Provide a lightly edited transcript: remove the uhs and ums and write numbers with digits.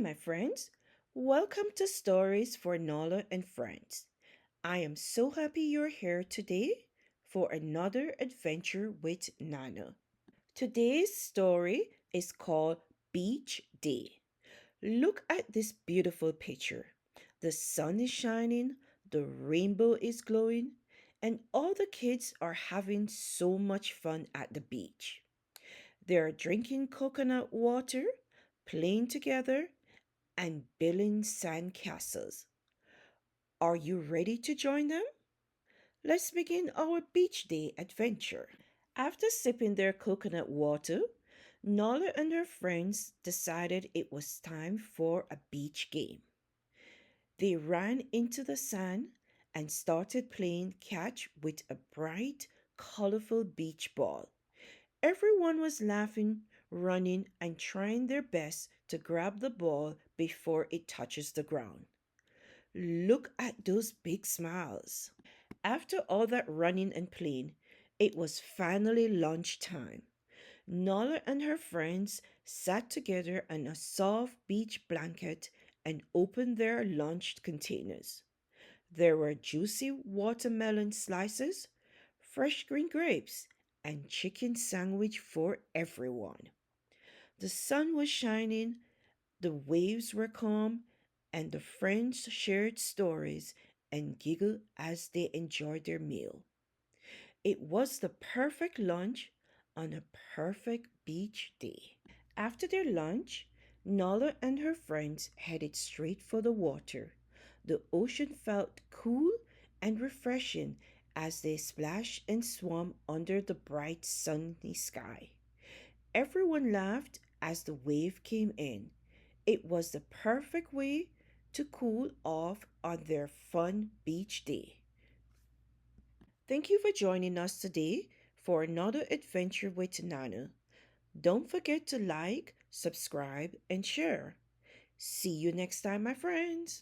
my friends. Welcome to Stories for Nala and Friends. I am so happy you're here today for another adventure with Nana. Today's story is called Beach Day. Look at this beautiful picture. The sun is shining, the rainbow is glowing, and all the kids are having so much fun at the beach. They are drinking coconut water, playing together, and building sand castles. Are you ready to join them? Let's begin our beach day adventure. After sipping their coconut water, Nala and her friends decided it was time for a beach game. They ran into the sand and started playing catch with a bright, colorful beach ball. Everyone was laughing, running, and trying their best to grab the ball before it touches the ground. Look at those big smiles. After all that running and playing, it was finally lunch time. Nala and her friends sat together on a soft beach blanket and opened their lunch containers. There were juicy watermelon slices, fresh green grapes, and chicken sandwich for everyone. The sun was shining, the waves were calm, and the friends shared stories and giggled as they enjoyed their meal. It was the perfect lunch on a perfect beach day. After their lunch, Nala and her friends headed straight for the water. The ocean felt cool and refreshing as they splashed and swam under the bright sunny sky. Everyone laughed as the wave came in. It was the perfect way to cool off on their fun beach day. Thank you for joining us today for another adventure with Nana. Don't forget to like, subscribe, and share. See you next time, my friends.